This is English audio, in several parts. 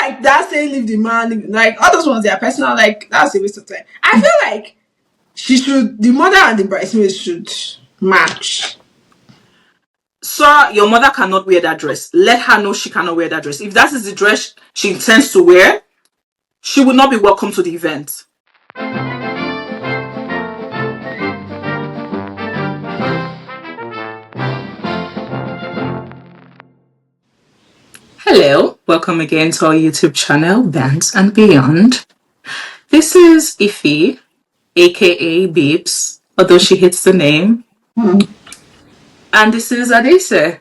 like that saying leave the man, like all those ones, they are personal, like that's a waste of time. I feel like the mother and the bridesmaids should match. Sir, your mother cannot wear that dress. Let her know she cannot wear that dress. If that is the dress she intends to wear, she will not be welcome to the event. Hello, welcome again to our YouTube channel, Bands and Beyond. This is Ify, aka Beeps, although she hates the name. And this is Adese,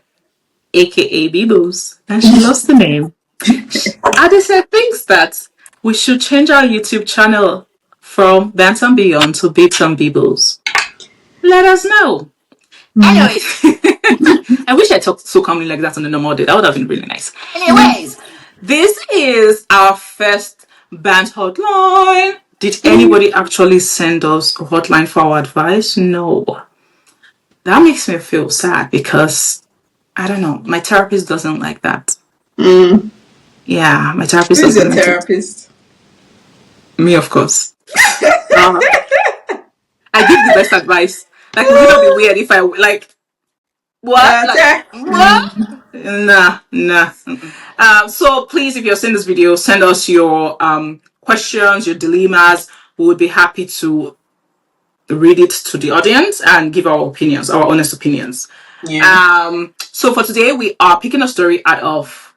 aka Bibos, and she loves the name. Adese thinks that we should change our YouTube channel from Bands and Beyond to Beeps and Bibos. Let us know. Anyways, I wish I talked so calmly like that on the normal day. That would have been really nice. Anyways, this is our first band hotline. Did anybody actually send us a hotline for our advice? No. That makes me feel sad because, I don't know, my therapist doesn't like that. Yeah, my therapist Who is doesn't your like therapist? it. Me, of course. I give the best advice. Like, it would not be weird if I, like, what? What? Nah. So please, if you're seeing this video, send us your questions, your dilemmas. We would be happy to read it to the audience and give our opinions, our honest opinions. Yeah. So for today, we are picking a story out of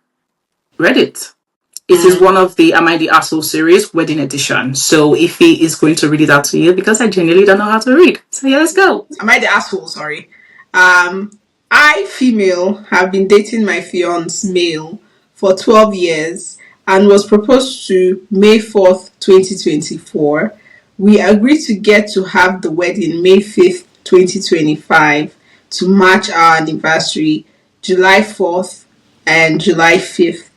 Reddit. It is one of the Am I the Asshole series, Wedding Edition. So Ify is going to read it out to you because I genuinely don't know how to read. So yeah, let's go. Am I the asshole? Sorry. I, female, have been dating my fiance, male, for 12 years and was proposed to May 4th, 2024. We agreed to get to have the wedding May 5th, 2025 to match our anniversary, July 4th and July 5th.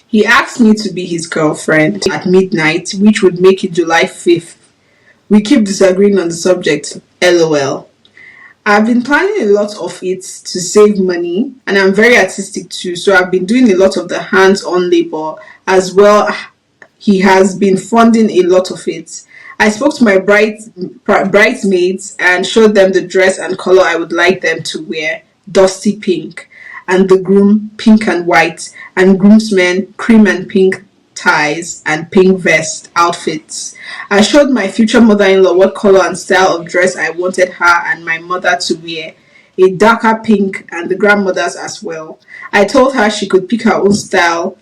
He asked me to be his girlfriend at midnight, which would make it July 5th. We keep disagreeing on the subject, lol. I've been planning a lot of it to save money, and I'm very artistic too, so I've been doing a lot of the hands-on labor as well. He has been funding a lot of it. I spoke to my bridesmaids and showed them the dress and color I would like them to wear, dusty pink, and the groom pink and white, and groomsmen cream and pink ties and pink vest outfits. I showed my future mother-in-law what color and style of dress I wanted her and my mother to wear, a darker pink, and the grandmothers as well. I told her she could pick her own style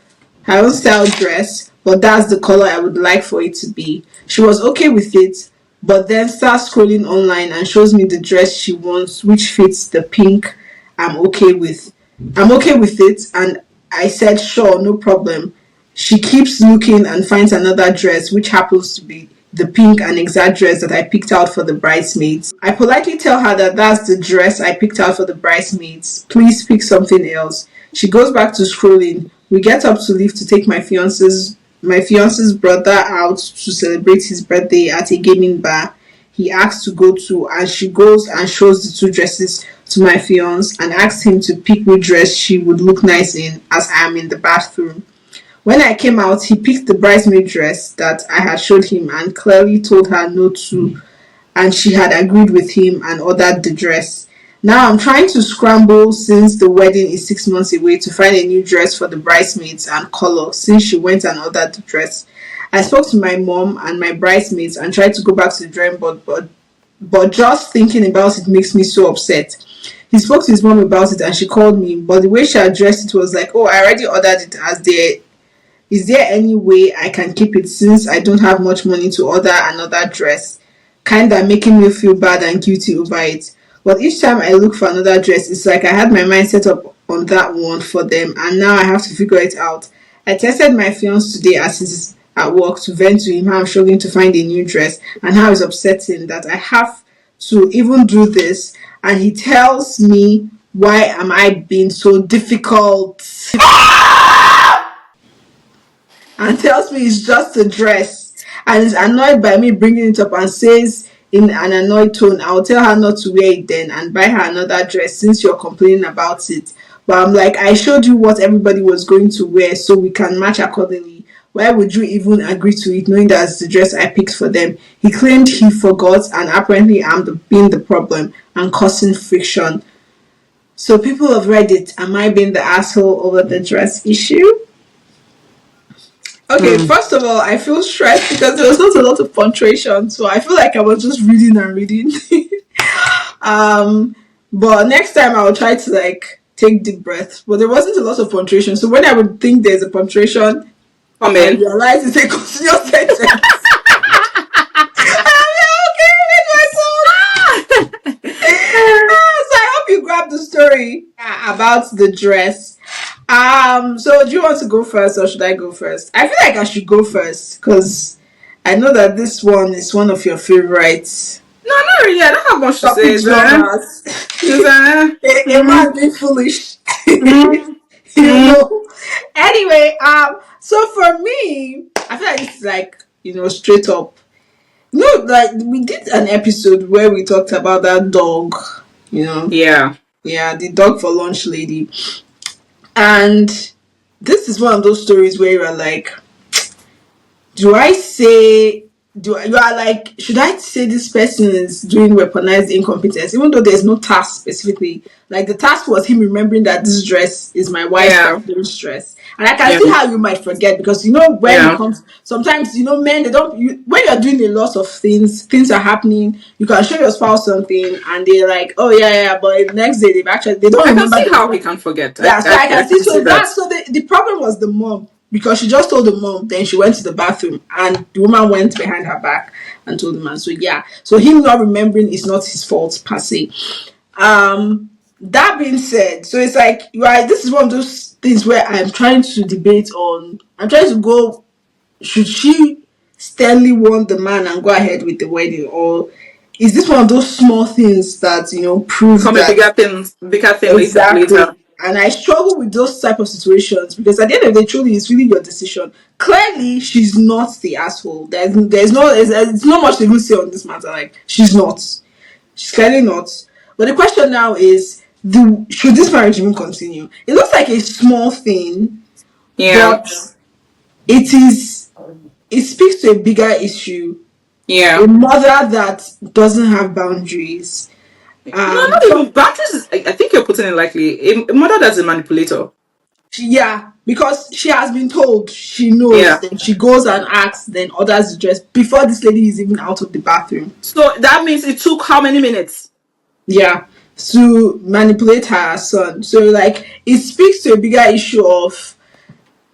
dress, but that's the color I would like for it to be. She was okay with it, but then starts scrolling online and shows me the dress she wants, which fits the pink. I'm okay with it, and I said sure, no problem. She keeps looking and finds another dress, which happens to be the pink and exact dress that I picked out for the bridesmaids. I politely tell her that that's the dress I picked out for the bridesmaids. Please pick something else. She goes back to scrolling. We get up to leave to take my fiance's brother out to celebrate his birthday at a gaming bar he asked to go to, and she goes and shows the two dresses to my fiance and asks him to pick which dress she would look nice in as I am in the bathroom. When I came out, he picked the bridesmaid dress that I had showed him and clearly told her no to, and she had agreed with him and ordered the dress. Now I'm trying to scramble since the wedding is 6 months away to find a new dress for the bridesmaids and color since she went and ordered the dress. I spoke to my mom and my bridesmaids and tried to go back to the drawing board, but just thinking about it makes me so upset. He spoke to his mom about it and she called me, but the way she addressed it was like, oh, I already ordered it as there. Is there any way I can keep it since I don't have much money to order another dress? Kinda making me feel bad and guilty over it. But each time I look for another dress, it's like I had my mind set up on that one for them and now I have to figure it out. I texted my fiance today as he's at work to vent to him how I'm struggling to find a new dress and how it's upsetting that I have to even do this, and he tells me why am I being so difficult and tells me it's just a dress and is annoyed by me bringing it up and says in an annoyed tone, I'll tell her not to wear it then and buy her another dress since you're complaining about it. But I'm like, I showed you what everybody was going to wear so we can match accordingly. Why would you even agree to it knowing that's the dress I picked for them? He claimed he forgot and apparently I'm being the problem and causing friction. So people of Reddit, am I being the asshole over the dress issue? Okay, Mm. first of all, I feel stressed because there was not a lot of punctuation, so I feel like I was just reading and reading. um, but next time I will try to like take deep breaths. But there wasn't a lot of punctuation, so when I would think there's a punctuation, Come I in. realize it's a continuous sentence. I'm like, okay, read my thoughts. So I hope you grabbed the story about the dress. So do you want to go first or should I go first? I feel like I should go first because I know that this one is one of your favorites No, not really. I don't have much to say. topic Is that? genres. Is that? A Mm, man being foolish. mm, You mm. know. Anyway, so for me, I feel like it's like, straight up. No, like we did an episode where we talked about that dog, you know. Yeah. Yeah, the dog for lunch lady. And this is one of those stories where you're like, do I say you are like, should I say this person is doing weaponized incompetence, even though there's no task specifically? Like the task was him remembering that this dress is my wife's Yeah. birthday dress, and I can Yeah. see how you might forget because when it Yeah. comes, sometimes men they don't. When you're doing a lot of things are happening. You can show your spouse something, and they're like, oh yeah, but the next day they don't I can remember see how the. he can forget. Yeah, so I I can see. can see So that. the problem was the mom because she just told the mom. Then she went to the bathroom, and the woman went behind her back and told the man. So yeah, so him not remembering is not his fault per se. That being said, so it's like this is one of those things where I'm trying to debate on. I'm trying to go. Should she sternly warn the man and go ahead with the wedding, or is this one of those small things that prove Become a that. bigger thing Exactly. later. And I struggle with those type of situations because at the end of the day, truly, it's really your decision. Clearly, she's not the asshole. There's not much to even say on this matter. Like, she's not. She's clearly not. But the question now is, should this marriage even continue? It looks like a small thing, Yeah. but it is. It speaks to a bigger issue. A Yeah. mother that doesn't have boundaries. No, not So even boundaries. I think you're putting it likely. A mother that's a manipulator. yeah, because she has been told, she knows, Yeah. then she goes and asks, then orders the dress before this lady is even out of the bathroom. So that means it took how many minutes? Yeah, to manipulate her son. So like it speaks to a bigger issue of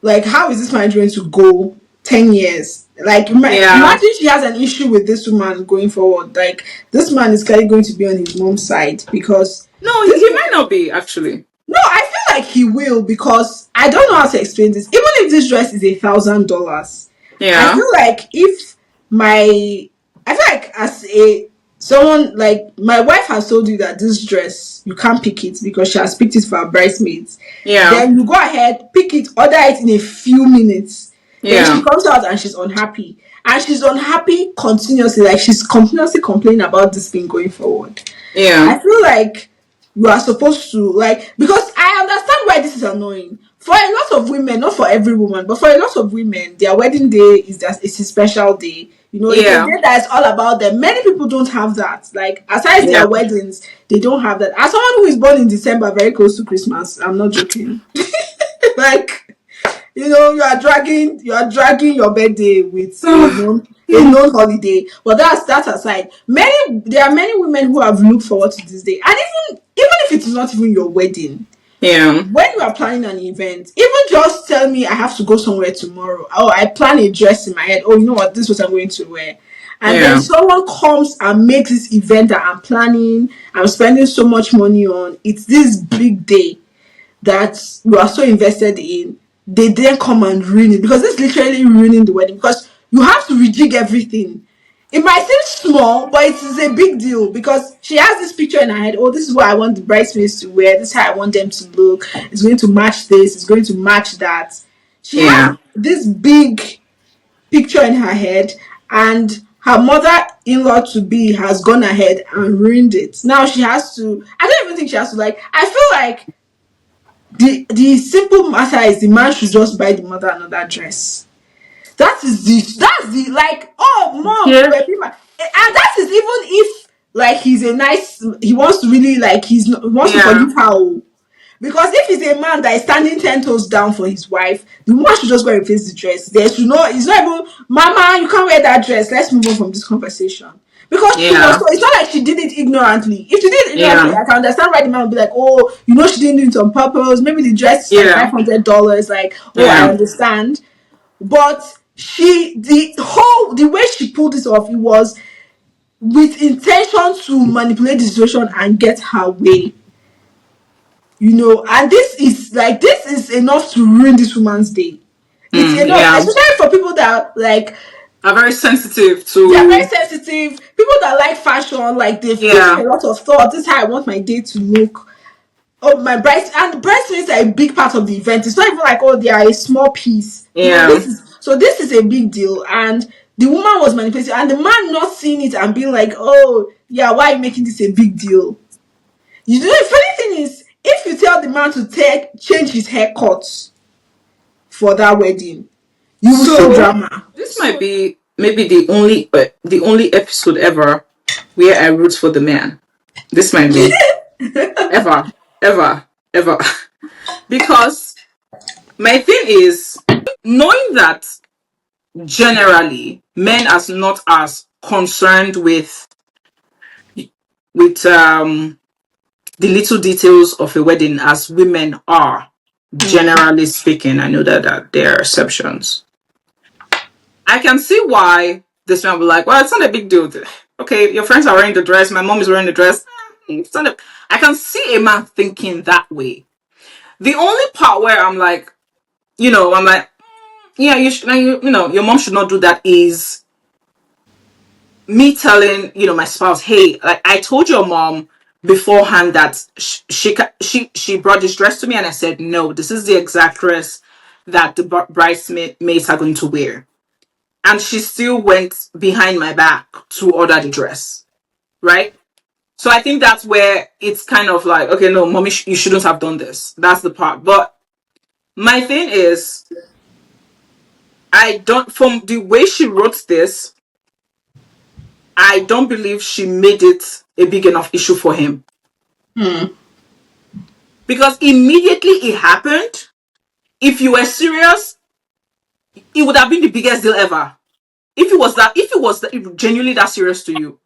like how is this marriage going to go 10 years? Like Yeah. imagine she has an issue with this woman going forward. Like this man is clearly going to be on his mom's side because No, this. he might not be actually. No, I feel like he will because I don't know how to explain this. Even if this dress is $1,000, I Yeah. feel like if my, I feel like as a someone like my wife has told you that this dress you can't pick it because she has picked it for her bridesmaids. Yeah. Then you go ahead, pick it, order it in a few minutes. Then she Yeah. comes out and she's unhappy. And she's unhappy continuously, like she's continuously complaining about this thing going forward. Yeah. I feel like you are supposed to like because I understand why this is annoying. For a lot of women, not for every woman, but for a lot of women, their wedding day is just it's a special day. It's a Yeah. day that is all about them. Many people don't have that. Like aside Yeah. their weddings, they don't have that. As someone who is born in December, very close to Christmas, I'm not joking. Like you are dragging your birthday with a known holiday. But that's aside. There are many women who have looked forward to this day, and even if it's not even your wedding, Yeah. when you are planning an event, even just tell me I have to go somewhere tomorrow. Oh, I plan a dress in my head. Oh, you know what? This is what I'm going to wear. And then Yeah. someone comes and makes this event that I'm planning, I'm spending so much money on. It's this big day that you are so invested in, they then come and ruin it because it's literally ruining the wedding because you have to rejig everything. It might seem small, but it is a big deal because she has this picture in her head. Oh, this is what I want the bridesmaids to wear. This is how I want them to look. It's going to match this. It's going to match that. She has Yeah. this big picture in her head, and her mother-in-law to be has gone ahead and ruined it. Now she has to. I don't even think she has to like. I feel like the simple matter is the man should just buy the mother another dress. That's the like, oh mom, you Yeah. were being my, and that is even if like he's a nice, he wants to really like, he wants to Yeah. forgive her. Oh. Because if he's a man that is standing 10 toes down for his wife, the woman should just go and face the dress. There should not, it's not even, Mama, you can't wear that dress. Let's move on from this conversation. Because she was Yeah. so, it's not like she did it ignorantly. If she did it ignorantly, Yeah. I can understand why the man would be like, oh, she didn't do it on purpose. Maybe the dress is like Yeah. $500. Like, oh, I Yeah. understand. But the way she pulled it off, it was with intention to manipulate the situation and get her way. And this is enough to ruin this woman's day. It's enough, Yeah. especially for people that like, Are very sensitive they are very to. sensitive. People that like fashion, like they've put in Yeah. a lot of thought. This is how I want my day to look. Oh, my bridesmaids are a big part of the event. It's not even like, oh, they are a small piece. Yeah. This is a big deal. And the woman was manipulating, and the man not seeing it and being like, oh yeah, why are you making this a big deal? The funny thing is, if you tell the man to change his haircut for that wedding, you will see So drama. this might be maybe the only episode ever where I root for the man. This might be ever, ever, ever. Because my thing is knowing that generally men are not as concerned with the little details of a wedding as women are. Mm. Generally speaking, I know that there are exceptions. I can see why this man will be like, well, it's not a big deal. Okay, your friends are wearing the dress. My mom is wearing the dress. It's not a... I can see a man thinking that way. The only part where I'm like, yeah, your mom should not do that is me telling, my spouse, hey, like I told your mom beforehand that she brought this dress to me, and I said, no, this is the exact dress that the bridesmaids are going to wear. And she still went behind my back to order the dress, right? So I think that's where it's kind of like, okay, no, mommy, you shouldn't have done this. That's the part. But my thing is, I don't, from the way she wrote this, I don't believe she made it a big enough issue for him. Mm. Because immediately it happened, if you were serious, it would have been the biggest deal ever. If it was genuinely that serious to you,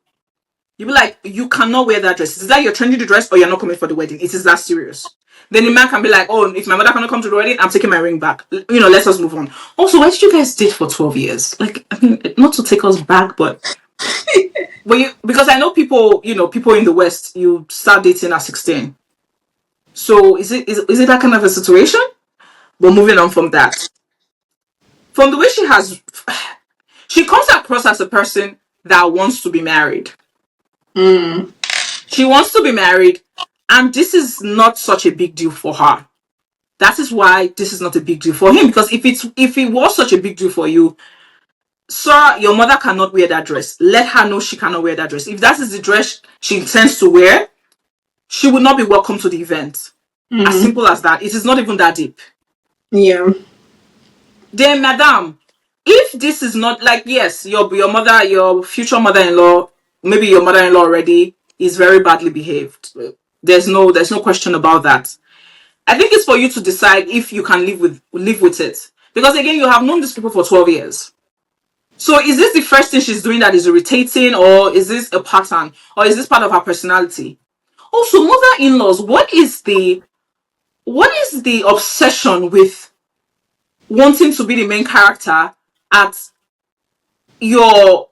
you'd be like, you cannot wear that dress. Is that you're changing the dress or you're not coming for the wedding? It is that serious. Then the man can be like, oh, if my mother cannot come to the wedding, I'm taking my ring back. Let us move on. Also, why did you guys date for 12 years? Like, I mean, not to take us back, but because I know people in the West, you start dating at 16. So is it that kind of a situation? But moving on from that. From the way she comes across as a person that wants to be married. Mm. She wants to be married, and this is not such a big deal for her. That is why this is not a big deal for him. Because if it was such a big deal for you, sir, your mother cannot wear that dress. Let her know she cannot wear that dress. If that is the dress she intends to wear, she would not be welcome to the event. As Mm. simple as that. It is not even that deep. Yeah. Then, madam, if this is not like, yes, your mother, your future mother-in-law, maybe your mother-in-law already is very badly behaved. There's no question about that. I think it's for you to decide if you can live with it. Because again, you have known these people for 12 years. So is this the first thing she's doing that is irritating, or is this a pattern, or is this part of her personality? Also, mother-in-laws, what is the obsession with wanting to be the main character at your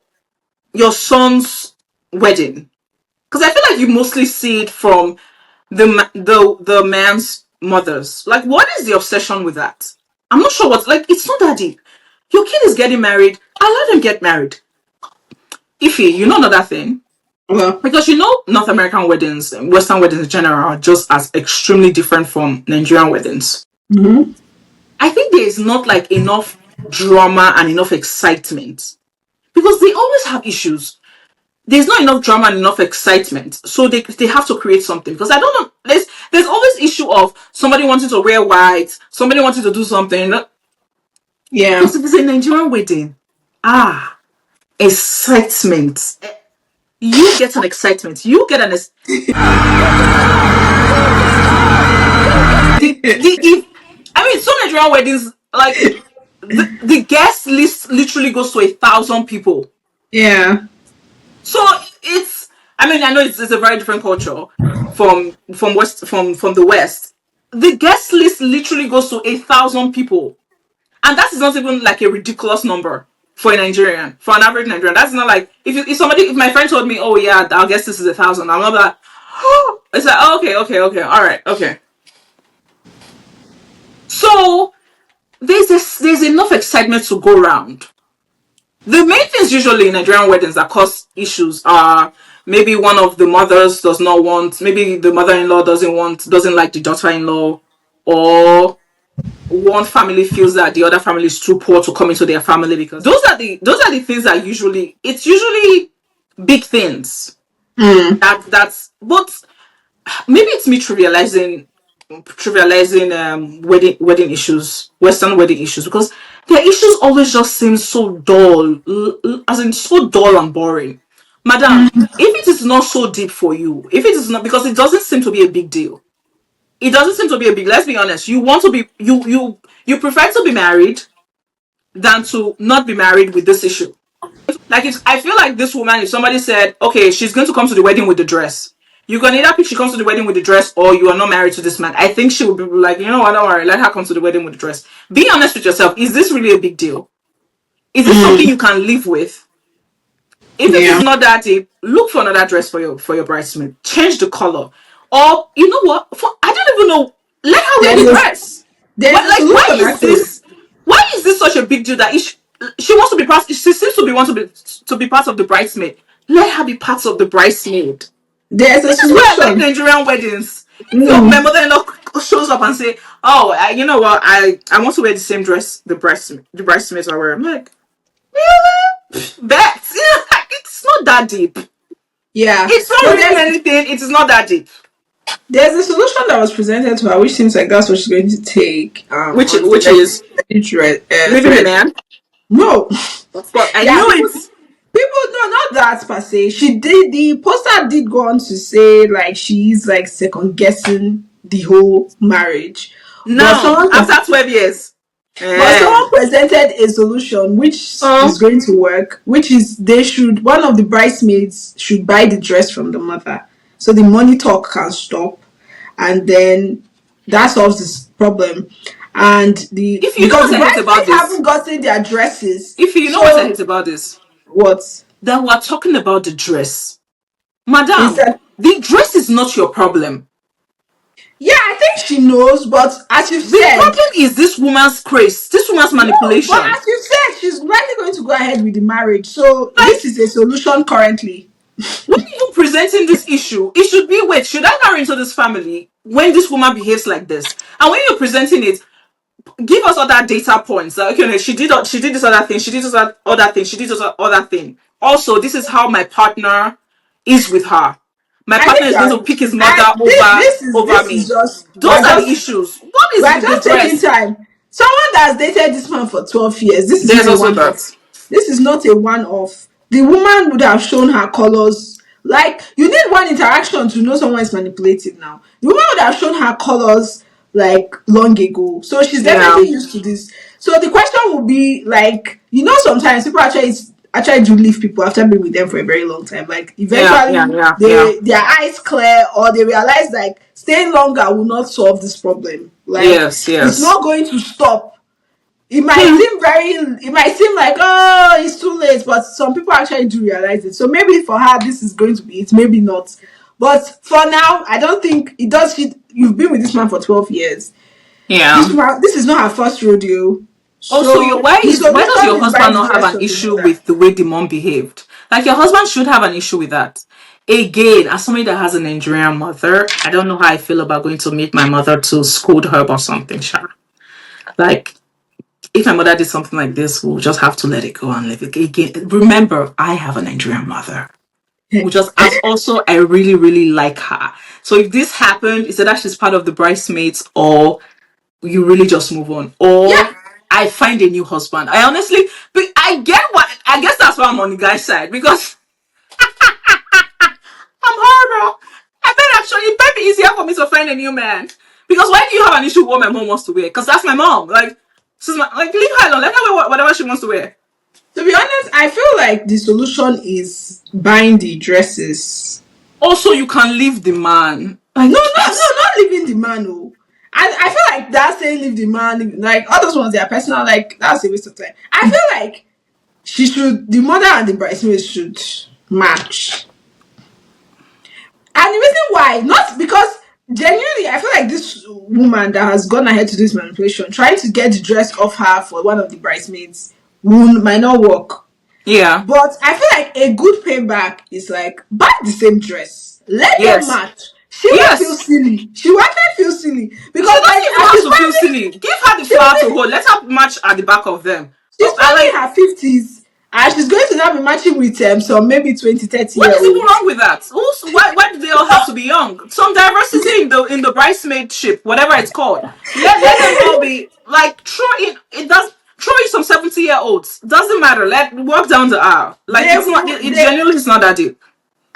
your son's wedding? Because I feel like you mostly see it from the man's mothers. Like, what is the obsession with that? I'm not sure what's like. It's not that deep. Your kid is getting married. I let them get married. Ify, you know another thing. Well. Because North American weddings, Western weddings in general, are just as extremely different from Nigerian weddings. Mm-hmm. I think there is not like enough drama and enough excitement because they always have issues. There's not enough drama and enough excitement, so they have to create something. Because I don't know, there's always issue of somebody wanting to wear white, somebody wanting to do something. Yeah. Because if it's a Nigerian wedding, ah, excitement. You get an excitement. You get an the if I mean some Nigerian weddings like the guest list literally goes to 1,000 people. Yeah. So it's I mean I know it's a very different culture from the west. The guest list literally goes to 1,000 people, and that is not even like a ridiculous number for a Nigerian, for an average Nigerian. That's not like if my friend told me, oh yeah, I'll guess this is 1,000. I'm not like, oh, it's like oh, okay, all right, okay. So there's enough excitement to go around. The main things usually in Nigerian weddings that cause issues are maybe one of the mothers does not want, maybe the mother-in-law doesn't like the daughter-in-law, or one family feels that the other family is too poor to come into their family, because those are the things that usually big things Mm. that's but maybe it's me trivializing wedding issues, Western wedding issues, because their issues always just seem so dull, as in so dull and boring. Madam, if it is not so deep for you, if it is not, because it doesn't seem to be a big deal. It doesn't seem to be a big. Let's be honest. You want to be you prefer to be married than to not be married with this issue. Like it's, I feel like this woman, if somebody said, okay, she's going to come to the wedding with the dress, you can either pick she comes to the wedding with the dress or you are not married to this man. I think she would be like, you know what, don't worry, let her come to the wedding with the dress. Be honest with yourself. Is this really a big deal? Is this something Mm. you can live with? If it is Yeah. not that deep, look for another dress for your bridesmaid. Change the color. Or you know what? I don't even know. Let her wear There's the a dress. there's What, a like why solution is actually. this such a big deal that she wants to be part, she seems to be want to be part of the bridesmaid. Let her be part of the bridesmaid. There's a This is why I like solution. Nigerian weddings. If my Mm. mother-in-law shows up and say, "Oh, you know what? I want to wear the same dress the bridesmaids are wearing," I'm like, really? Bet. It's not that deep. Yeah. It's not No, ruining anything. It is not that deep. there's a solution that was presented to her, which seems like that's what she's going to take on the Which is next leaving the thread. man. No. Of course, I Yeah, knew it. people no, not that per se. She did the poster did go on to say like she's like second guessing the whole marriage. But Now, someone after 12 years. but Eh. someone presented a solution which Oh, is going to work, which is they should one of the bridesmaids should buy the dress from the mother so the money talk can stop, and then that solves this problem. And the if you know because what the I hate about bridesmaids this, haven't gotten their dresses, if you know what I so hate about this, what that we're talking about the dress. Madam, instead. the dress is not your problem. Yeah, I think she knows, but as you've The said, problem is this woman's craze, this woman's no, but manipulation. as you said, she's likely going to go ahead with the marriage. So this Like, is a solution currently. when even presenting this issue, it should be, wait, should I marry into this family when this woman behaves like this? And when you're presenting it, give us other data points. Like, okay, no, she did this other thing, she did this other thing, she did this other thing. Also, this is how my partner is with her. My I partner think is going to that pick his I mother over this is me. just Those are the issues. What is we're with the just taking dress? time. Someone that's dated this man for 12 years. This is There's not a also one off. that. This is not a one off. The woman would have shown her colors. Like you need one interaction to know someone is manipulative now. The woman would have shown her colors like long ago. So she's Yeah, definitely used to this. So the question will be like, sometimes people actually do leave people after being with them for a very long time. Like eventually yeah. they their eyes clear or they realize like staying longer will not solve this problem. Like Yes, it's yes. not going to stop. It might Hmm. seem like oh it's too late, but some people actually do realize it. So maybe for her this is going to be it, maybe not. But for now, I don't think it does fit. You've been with this man for 12 years. Yeah. This is not her first rodeo. Also, So the why does solution your is buy husband the not have dress an from the issue mother. with the way the mom behaved? Like your husband should have an issue with that. Again, as somebody that has a Nigerian mother, I don't know how I feel about going to meet my mother to scold her or something, Sha. Like, if my mother did something like this, we'll just have to let it go and live it. Again, remember, I have a Nigerian mother. Who just as also I really, really like her. So if this happened, it's either she's part of the bridesmaids or you really just move on. Or Yeah, I find a new husband. I honestly, but I get what, I guess that's why I'm on the guy's side, because I'm horrible. I bet actually it might be easier for me to find a new man. Because why do you have an issue with what my mom wants to wear? Because that's my mom. Like, like, leave her alone. Let her wear whatever she wants to wear. To be honest, I feel like the solution is buying the dresses. Also, you can leave the man. No, Like, no, no, not leaving the man. Oh, I feel like that saying leave the man, like all those ones, they are personal. Like that's a waste of time. I feel like the mother and the bridesmaids should match. And the reason why, not because genuinely, I feel like this woman that has gone ahead to this manipulation, trying to get the dress off her for one of the bridesmaids, might not work. yeah. But I feel like a good payback is like buy the same dress, let them Yes. match. She won't feel Yes. silly. She won't feel silly She because by doesn't even and have to feel silly. Give her the she's flower to probably hold. Let her match at the back of them. she's I probably in like. her 50s and she's going to now be matching with some maybe 20, 30 What year is even olds. wrong with that? Also, why do they all have to be young? Some diversity in the bridesmaidship, whatever it's called. Let them all be like throw in. It does throw in some 70-year-olds. Doesn't matter. Let walk down the aisle. Like They it's not. will It they genuinely is not that deep.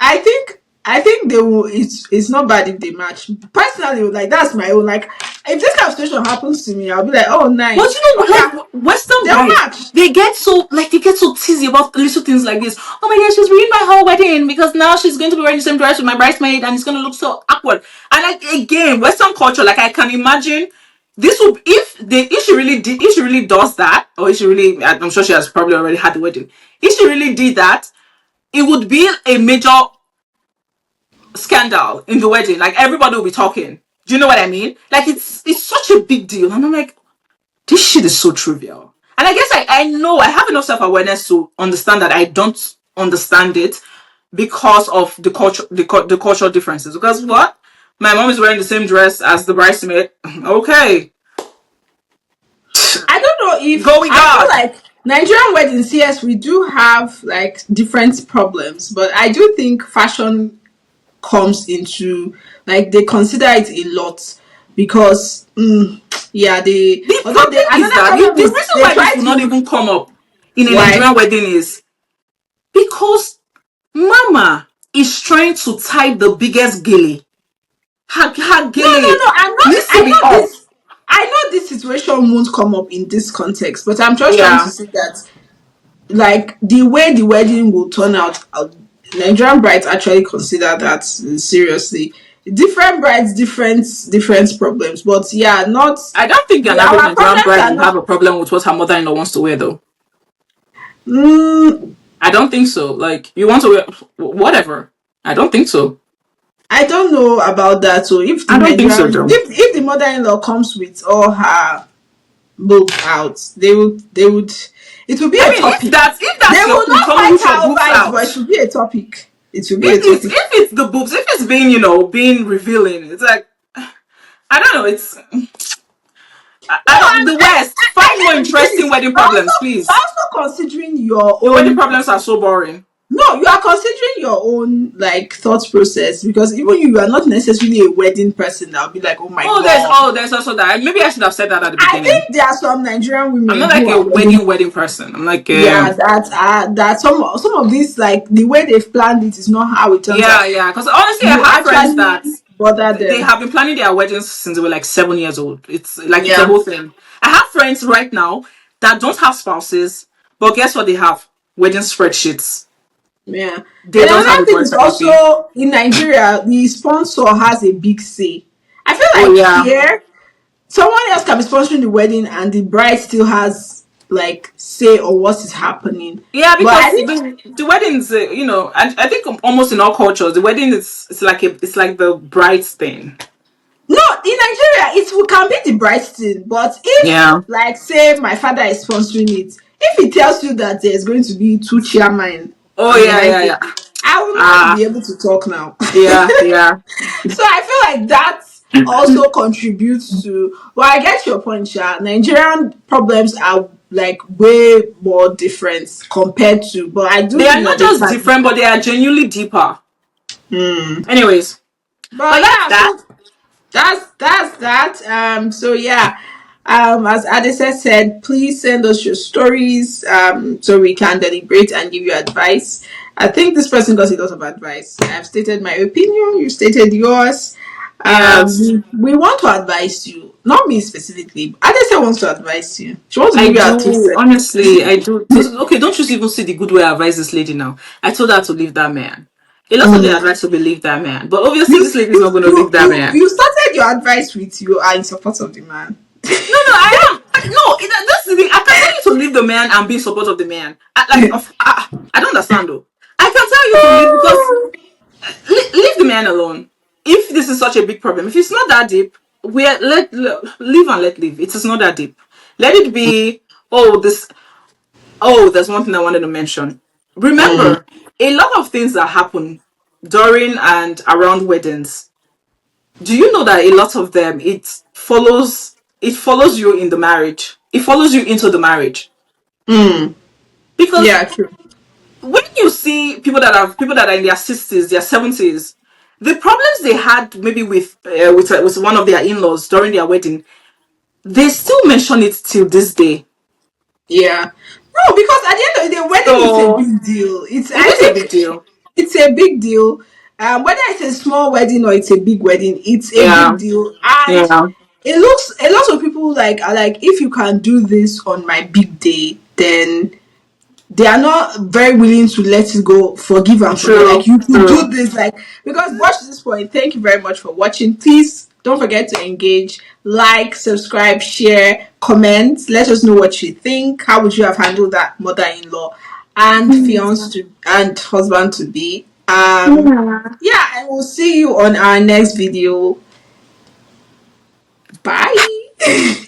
I think they will. It's not bad if they match. Personally, like that's my own. Like if this kind of situation happens to me, I'll be like, oh But nice, you know, okay, like Western they'll brides, match. they get so teasy about little things like this. Oh my god, she's ruined my whole wedding because now she's going to be wearing the same dress with my bridesmaid and it's going to look so awkward. And like again, Western culture, like I can imagine this would if she really did, if she really does that, or if she really, I'm sure she has probably already had the wedding. If she really did that, it would be a major scandal in the wedding. Like everybody will be talking. Do you know what I mean? Like it's such a big deal, and I'm like, this shit is so trivial. And I guess I know I have enough self awareness to understand that I don't understand it because of the culture, the cultural differences. Because what? My mom is wearing the same dress as the bridesmaid. Okay, I don't know if go with I feel God. like Nigerian weddings. Yes, we do have like different problems, but I do think fashion comes into like they consider it a lot because yeah, they The although they problem is another that problem the is reason they why this try will not to even come up in a why. Nigerian wedding is because Mama is trying to tie the biggest gilly. Her No, no, gilly no. I'm not. needs to I be know up. this. I know this situation won't come up in this context, but I'm just trying to Yeah. say that, like the way the wedding will turn out, Nigerian brides actually consider that seriously. Different brides, different problems, but yeah, not I don't think an average our Nigerian problems bride are will have not. a problem with what her mother-in-law wants to wear, though. Mm, I don't think so. Like, you want to wear whatever. I don't think so. I don't know about that. So if the I don't think so, Nigerian, though. if the mother-in-law comes with all her boobs out, they would. It will be I a mean, topic. if They that's your will queen, not come fight with your her over boobs it, but it out. will be a topic. It will be If a it's topic. if it's the boobs, if it's being being revealing, it's like I don't know. It's No, I don't the West. I Find more think the thing interesting is, wedding problems, you're please. also considering your Your wedding own. problems are so boring. No, you are considering your own like thought process because even you are not necessarily a wedding person. That'll be like, oh my god. There's also that. Maybe I should have said that at the I beginning. think there are some Nigerian I'm women not who like a are wedding. wedding person. I'm like Yeah, that some of these like the way they've planned it is not how it turns yeah, out. yeah. Because honestly, I You have friends that actually bother they them. have been planning their weddings since they were like 7 years old. It's like it's a Yeah, whole thing. I have friends right now that don't have spouses, but guess what? They have wedding spreadsheets. yeah. They Then don't have another a thing is boyfriend with me. also in Nigeria, the sponsor has a big say. I feel Oh like yeah, here someone else can be sponsoring the wedding and the bride still has like say on what is happening. yeah. But I Because think the weddings, I think almost in all cultures, the wedding is it's like the bride's thing. no, in Nigeria it can be the bride thing, but if Yeah. like say my father is sponsoring it, if he tells you that there's going to be two chairmen Oh yeah, yeah, organizing yeah. it, I will not Ah, be able to talk now. yeah, yeah. So I feel like that also contributes to. Well, I get your point, Sha. Nigerian problems are like way more different compared to, but I do They are think not that they just can. different, but they are genuinely deeper. Hmm. Anyways, but But that's yeah, that. so that's that. So yeah. As Adisa said, please send us your stories so we can deliberate and give you advice. I think this person got a lot of advice. I've stated my opinion, you stated yours. Yes, We want to advise you, not me specifically. Adisa wants to advise you. She wants to I give you at least do. Honestly, I do. Okay, don't you even see the good way I advise this lady now? I told her to leave that man. A lot of the advice will be leave that man, but obviously you this lady is not you going to leave you that you man. you started your advice with you are in support of the man. No, no, I am. No, that's the thing. I can tell you to leave the man and be in support of the man. I don't understand though. I can tell you to leave because leave the man alone. If this is such a big problem, if it's not that deep, leave and let live. It is not that deep. Let it be. Oh, this. Oh, there's one thing I wanted to mention. Remember, a lot of things that happen during and around weddings. Do you know that a lot of them it follows you in the marriage. It follows you into the marriage Mm, because yeah, true. when you see people that are in their 60s, their 70s, the problems they had maybe with one of their in-laws during their wedding, they still mention it till this day. Yeah. No, because at the end of the day, wedding is a So big deal. it I is a think big deal. it's a big deal. Whether it's a small wedding or it's a big wedding, it's a Yeah, big deal. And yeah, it looks a lot of people like are like, if you can do this on my big day, then they are not very willing to let it go, forgive and forget. Like, true, you could do true. this, like, because watch this point. Thank you very much for watching. Please don't forget to engage, like, subscribe, share, comment. Let us know what you think. How would you have handled that mother-in-law and fiance to and husband to be? Yeah, and we'll see you on our next video. Bye.